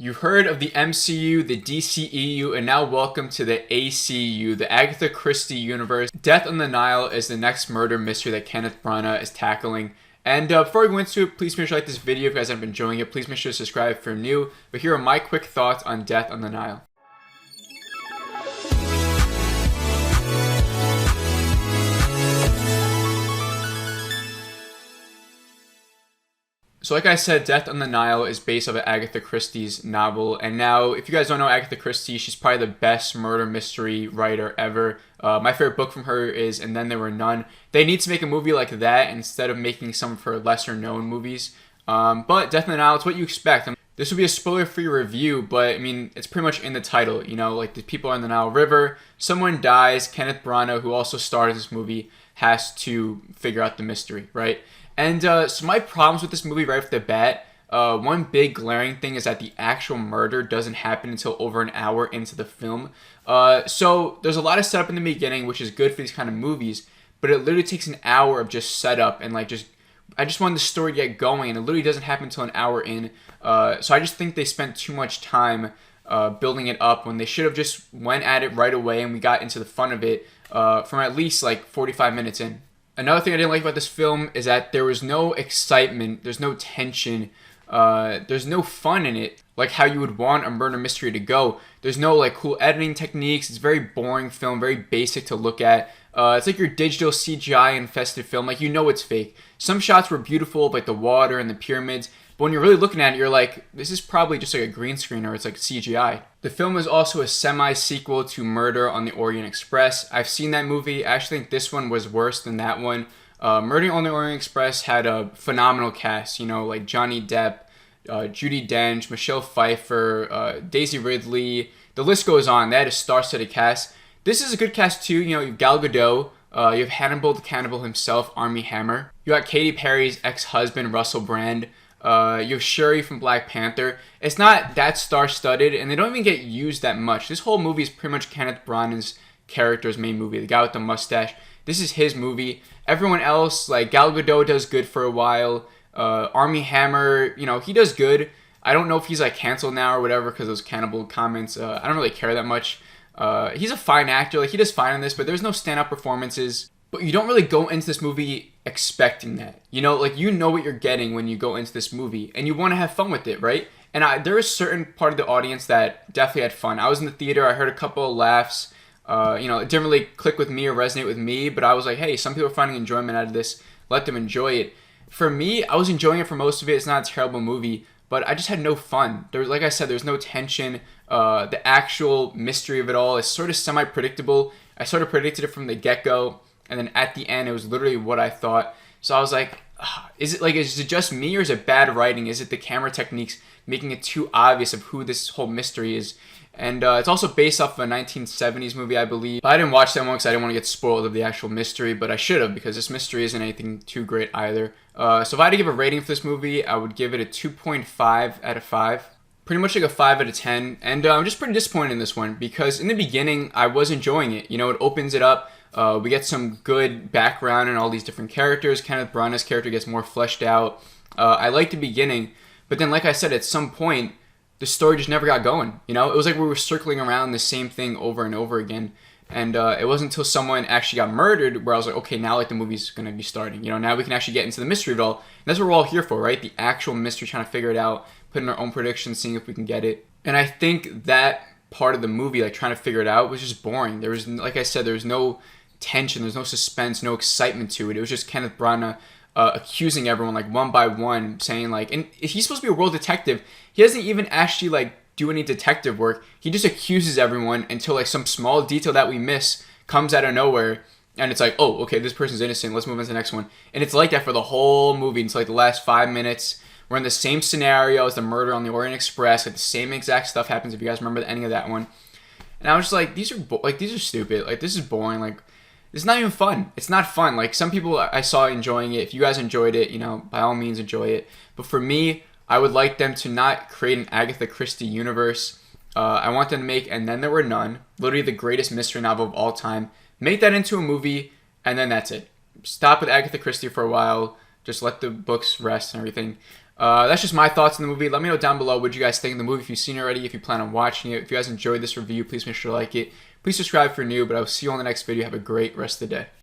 You've heard of the MCU, the DCEU, and now welcome to the ACU, the Agatha Christie universe. Death on the Nile is the next murder mystery that Kenneth Branagh is tackling. And before we go into it, please make sure to like this video if you guys have been enjoying it. Please make sure to subscribe if you're new. But here are my quick thoughts on Death on the Nile. So like I said, Death on the Nile is based off of Agatha Christie's novel. And now, if you guys don't know Agatha Christie, she's probably the best murder mystery writer ever. My favorite book from her is And Then There Were None. They need to make a movie like that instead of making some of her lesser known movies. But Death on the Nile, it's what you expect. This will be a spoiler-free review, but I mean, it's pretty much in the title. You know, like the people are in the Nile River, someone dies, Kenneth Branagh, who also starred in this movie, has to figure out the mystery, right? And so my problems with this movie right off the bat, one big glaring thing is that the actual murder doesn't happen until over an hour into the film. So there's a lot of setup in the beginning, which is good for these kind of movies, but it literally takes an hour of just setup and like I just wanted the story to get going, and it literally doesn't happen until an hour in. So I just think they spent too much time building it up when they should have just went at it right away, and we got into the fun of it from at least like 45 minutes in. Another thing I didn't like about this film is that there was no excitement, there's no tension, there's no fun in it, like how you would want a murder mystery to go. There's no like cool editing techniques. It's a very boring film, very basic to look at. It's like your digital CGI infested film, like you know it's fake. Some shots were beautiful, like the water and the pyramids, but when you're really looking at it, you're like, this is probably just like a green screen or it's like CGI. The film is also a semi-sequel to Murder on the Orient Express. I've seen that movie. I actually think this one was worse than that one. Murder on the Orient Express had a phenomenal cast, you know, like Johnny Depp, Judi Dench, Michelle Pfeiffer, Daisy Ridley. The list goes on. They had a star-studded cast. This is a good cast too. You know, you have Gal Gadot. You have Hannibal the Cannibal himself, Armie Hammer. You got Katy Perry's ex-husband, Russell Brand. You have Shuri from Black Panther. It's not that star-studded, and they don't even get used that much. This whole movie is pretty much Kenneth Branagh's character's main movie, the guy with the mustache. This is his movie. Everyone else, like Gal Gadot does good for a while. Armie Hammer, you know, he does good. I don't know if he's like canceled now or whatever because of those cannibal comments. I don't really care that much. He's a fine actor, like he does fine in this, but there's no stand-up performances. But you don't really go into this movie expecting that. You know, like you know what you're getting when you go into this movie, and you want to have fun with it, right? And there is a certain part of the audience that definitely had fun. I was in the theater, I heard a couple of laughs. You know, it didn't really click with me or resonate with me, but I was like, hey, some people are finding enjoyment out of this. Let them enjoy it. For me, I was enjoying it for most of it. It's not a terrible movie, but I just had no fun. There was, like I said, there's no tension. The actual mystery of it all is sort of semi-predictable. I sort of predicted it from the get-go. And then at the end, it was literally what I thought. So I was like, is it just me, or is it bad writing? Is it the camera techniques making it too obvious of who this whole mystery is? And it's also based off of a 1970s movie, I believe. But I didn't watch that one because I didn't want to get spoiled of the actual mystery, but I should have, because this mystery isn't anything too great either. So if I had to give a rating for this movie, I would give it a 2.5 out of 5. Pretty much like a 5 out of 10. And I'm just pretty disappointed in this one, because in the beginning, I was enjoying it. You know, it opens it up. We get some good background in all these different characters. Kenneth Branagh's character gets more fleshed out. I liked the beginning, but then like I said, at some point, the story just never got going. You know, it was like we were circling around the same thing over and over again. And it wasn't until someone actually got murdered where I was like, okay, now like the movie's going to be starting. You know, now we can actually get into the mystery of it all. And that's what we're all here for, right? The actual mystery, trying to figure it out, putting our own predictions, seeing if we can get it. And I think that part of the movie, like trying to figure it out, was just boring. There was, like I said, there was no tension, there's no suspense, no excitement to it. It was just Kenneth Branagh accusing everyone like one by one, saying like, and he's supposed to be a world detective. He doesn't even actually like do any detective work. He just accuses everyone until like some small detail that we miss comes out of nowhere, and it's like, oh, okay, this person's innocent, let's move on to the next one. And it's like that for the whole movie until like the last 5 minutes. We're in the same scenario as the Murder on the Orient Express. Like the same exact stuff happens, if you guys remember the ending of that one. And I was just like, these are stupid. Like, this is boring. Like, it's not even fun. It's not fun. Like, some people I saw enjoying it. If you guys enjoyed it, you know, by all means enjoy it. But for me, I would like them to not create an Agatha Christie universe. I want them to make And Then There Were None, literally the greatest mystery novel of all time. Make that into a movie, and then that's it. Stop with Agatha Christie for a while. Just let the books rest and everything. That's just my thoughts on the movie. Let me know down below what you guys think of the movie, if you've seen it already, if you plan on watching it. If you guys enjoyed this review, please make sure to like it. Please subscribe if you're new, but I'll see you on the next video. Have a great rest of the day.